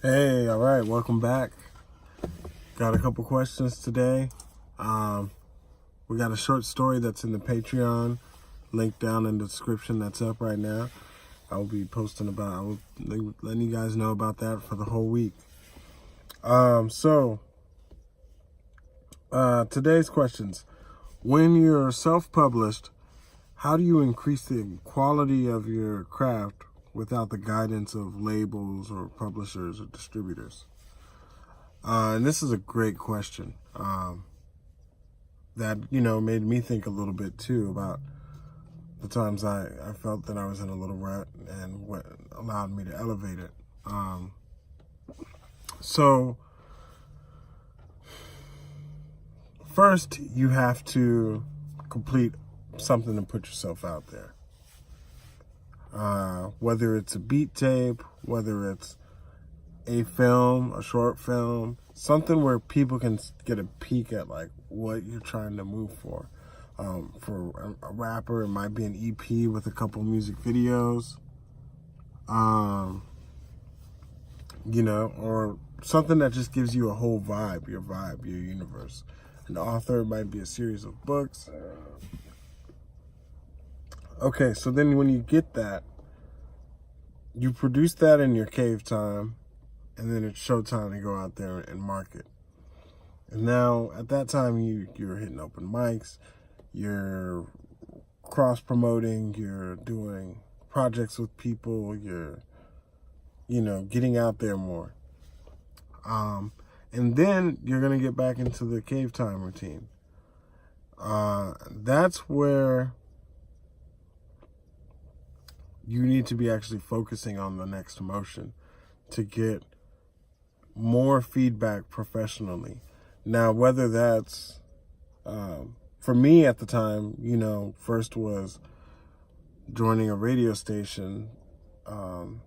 Hey, all right, welcome back. Got a couple questions today. We got a short story that's in the Patreon, link down in the description that's up right now. I will be posting about, I will letting you guys know about that for the whole week. Today's questions. When you're self-published, how do you increase the quality of your craft without the guidance of labels or publishers or distributors? And this is a great question that, made me think a little bit too about the times I felt that I was in a little rut and what allowed me to elevate it. So first, you have to complete something to put yourself out there. Whether it's a beat tape, whether it's a film, a short film, something where people can get a peek at like what you're trying to move for. For a rapper, it might be an EP with a couple music videos, or something that just gives you a whole vibe, your universe. An author, it might be a series of books. Okay, so then when you get that, you produce that in your cave time, and then it's showtime to go out there and market. And now, at that time, you're hitting open mics, you're cross-promoting, you're doing projects with people, you're, getting out there more. And then you're going to get back into the cave time routine. That's where you need to be actually focusing on the next motion to get more feedback professionally. Now, whether that's, for me at the time, first was joining a radio station. And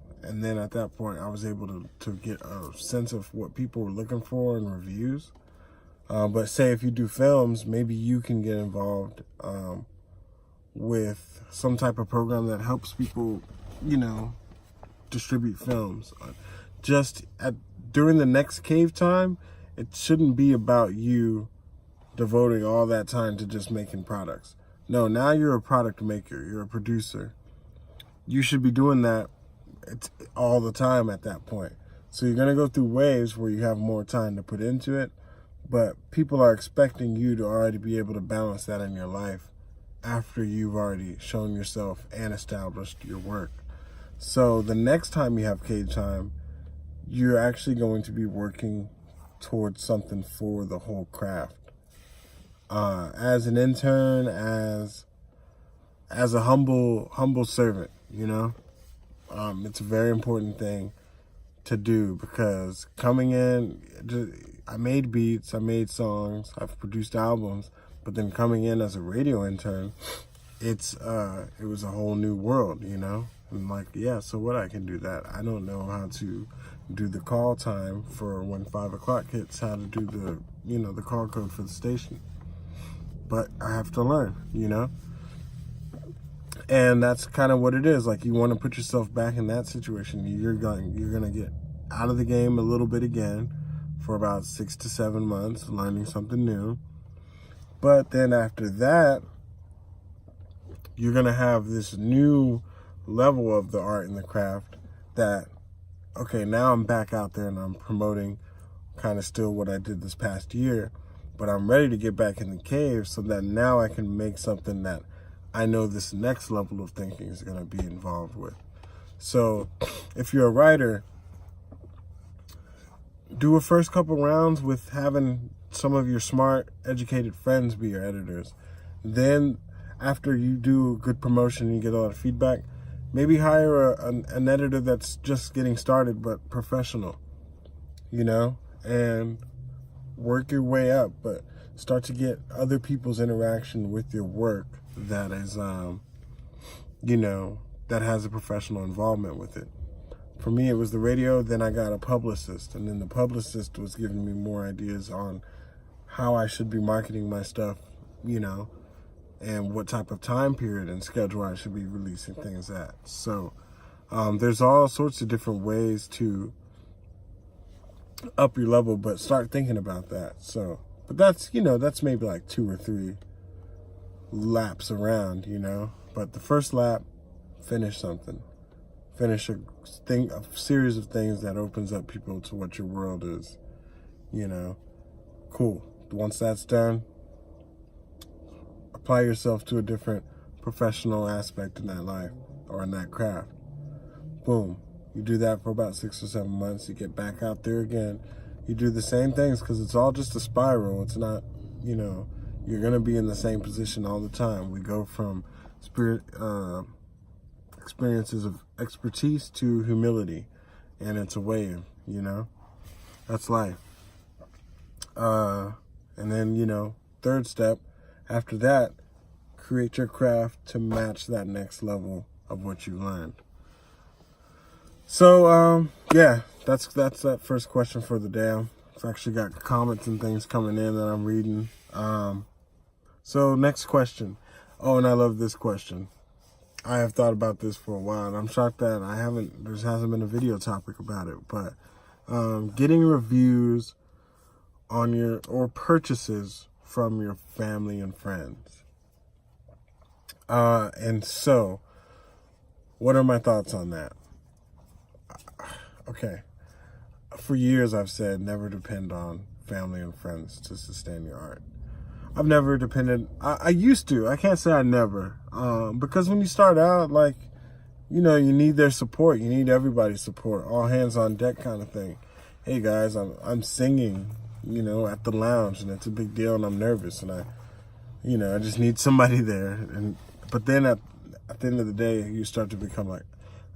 then at that point, I was able to get a sense of what people were looking for in reviews. But say if you do films, maybe you can get involved with some type of program that helps people, distribute films. During the next cave time, it shouldn't be about you devoting all that time to just making products. No, now you're a product maker, you're a producer. You should be doing that all the time at that point. So you're gonna go through waves where you have more time to put into it, but people are expecting you to already be able to balance that in your life after you've already shown yourself and established your work. So the next time you have cave time, you're actually going to be working towards something for the whole craft. As an intern, as a humble servant, it's a very important thing to do, because coming in, I made beats, I made songs, I've produced albums, but then coming in as a radio intern, it was a whole new world, I'm like, yeah, so what, I can do that. I don't know how to do the call time for when 5 o'clock hits, how to do the call code for the station. But I have to learn, And that's kind of what it is. Like, you want to put yourself back in that situation. You're going to get out of the game a little bit again for about 6 to 7 months, learning something new. But then after that, you're going to have this new level of the art and the craft that, okay, now I'm back out there and I'm promoting kind of still what I did this past year, but I'm ready to get back in the cave so that now I can make something that I know this next level of thinking is going to be involved with. So if you're a writer, do a first couple rounds with having some of your smart, educated friends be your editors. Then after you do a good promotion and you get a lot of feedback, maybe hire an editor that's just getting started but professional, and work your way up, but start to get other people's interaction with your work that is, that has a professional involvement with it. For me, it was the radio, then I got a publicist, and then the publicist was giving me more ideas on how I should be marketing my stuff, and what type of time period and schedule I should be releasing things at. So there's all sorts of different ways to up your level, but start thinking about that. So, but that's, that's maybe like 2 or 3 laps around, but the first lap, finish something, finish a series of things that opens up people to what your world is, cool. Once that's done, apply yourself to a different professional aspect in that life or in that craft. Boom. You do that for about 6 or 7 months. You get back out there again. You do the same things, because it's all just a spiral. It's not, you're going to be in the same position all the time. We go from experiences of expertise to humility, and it's a wave, That's life. And then, third step, after that, create your craft to match that next level of what you learned. So, yeah, that's that first question for the day. I've actually got comments and things coming in that I'm reading. So next question. Oh, and I love this question. I have thought about this for a while, and I'm shocked that there hasn't been a video topic about it, but getting reviews on or purchases from your family and friends. And so, what are my thoughts on that? Okay. For years I've said never depend on family and friends to sustain your art. I've never depended. I used to. I can't say I never. Because when you start out, you need their support. You need everybody's support. All hands on deck kind of thing. Hey guys, I'm singing, at the lounge, and it's a big deal, and I'm nervous, and I just need somebody there. But then at the end of the day, you start to become like,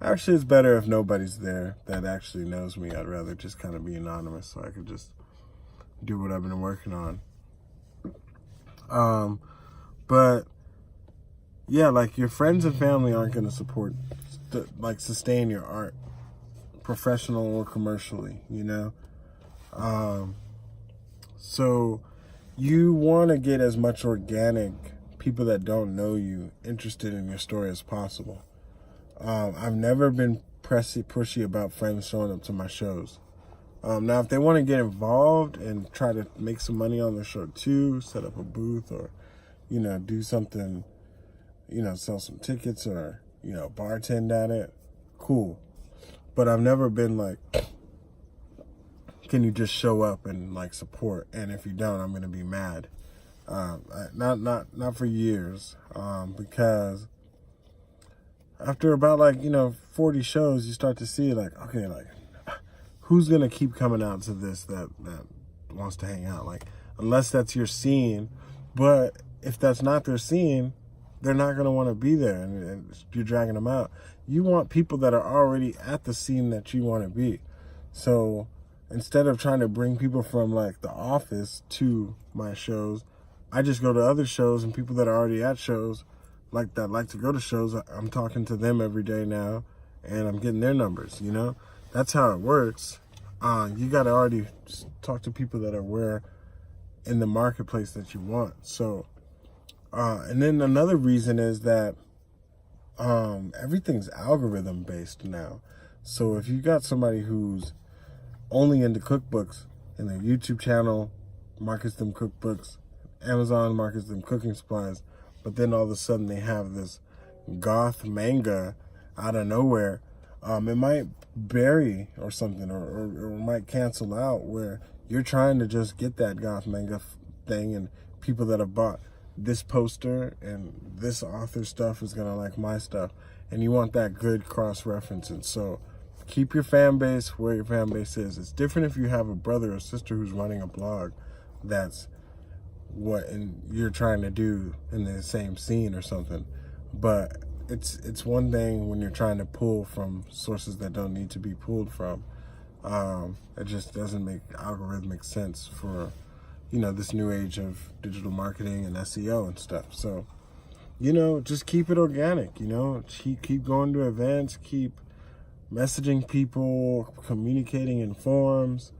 actually, it's better if nobody's there that actually knows me. I'd rather just kind of be anonymous so I could just do what I've been working on. But yeah, your friends and family aren't going to support, sustain your art, professional or commercially, So you want to get as much organic people that don't know you interested in your story as possible. I've never been pushy about friends showing up to my shows. Now, if they want to get involved and try to make some money on the show too, set up a booth or, do something, sell some tickets or, bartend at it, cool. But I've never been like, can you just show up and support? And if you don't, I'm going to be mad. Not for years, because after about 40 shows, you start to see okay, who's gonna keep coming out to this that wants to hang out? Unless that's your scene. But if that's not their scene, they're not gonna want to be there, and you're dragging them out. You want people that are already at the scene that you want to be. So instead of trying to bring people from the office to my shows, I just go to other shows, and people that are already at shows like to go to shows, I'm talking to them every day now, and I'm getting their numbers, That's how it works. You got to already talk to people that are aware in the marketplace that you want. So, and then another reason is that everything's algorithm based now. So if you got somebody who's only into cookbooks and their YouTube channel markets them cookbooks, Amazon markets them cooking supplies, but then all of a sudden they have this goth manga out of nowhere, it might bury or something, or might cancel out, where you're trying to just get that goth manga thing, and people that have bought this poster and this author stuff is gonna like my stuff, and you want that good cross-referencing. So keep your fan base where your fan base is. It's different if you have a brother or sister who's running a blog that's you're trying to do in the same scene or something, but it's one thing when you're trying to pull from sources that don't need to be pulled from. It just doesn't make algorithmic sense for this new age of digital marketing and SEO and stuff. So just keep it organic. Keep going to events, keep messaging people, communicating in forums,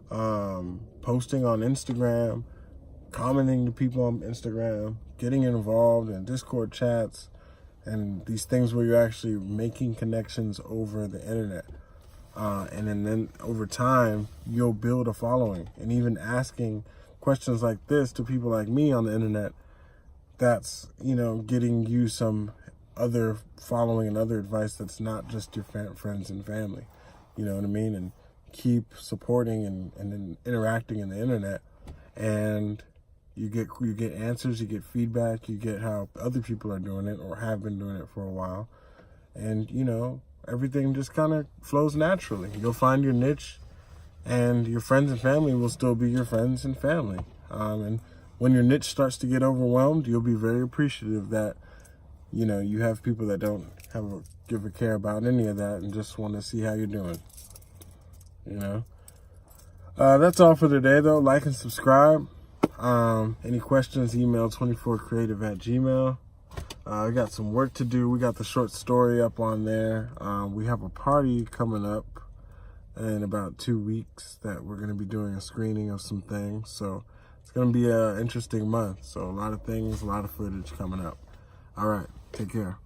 posting on Instagram, commenting to people on Instagram, getting involved in Discord chats, and these things where you're actually making connections over the internet. And then over time, you'll build a following. And even asking questions like this to people like me on the internet, that's, getting you some other following and other advice that's not just your friends and family. You know what I mean? And keep supporting and interacting in the internet. And you get answers, you get feedback, you get how other people are doing it or have been doing it for a while. And, everything just kind of flows naturally. You'll find your niche, and your friends and family will still be your friends and family. And when your niche starts to get overwhelmed, you'll be very appreciative that, you have people that don't give a care about any of that and just want to see how you're doing. That's all for today, though. Like and subscribe. Any questions, email 24creative@gmail.com. I got some work to do. We got the short story up on there. We have a party coming up in about 2 weeks that we're going to be doing a screening of some things. So it's going to be an interesting month. So a lot of things, a lot of footage coming up. All right. Take care.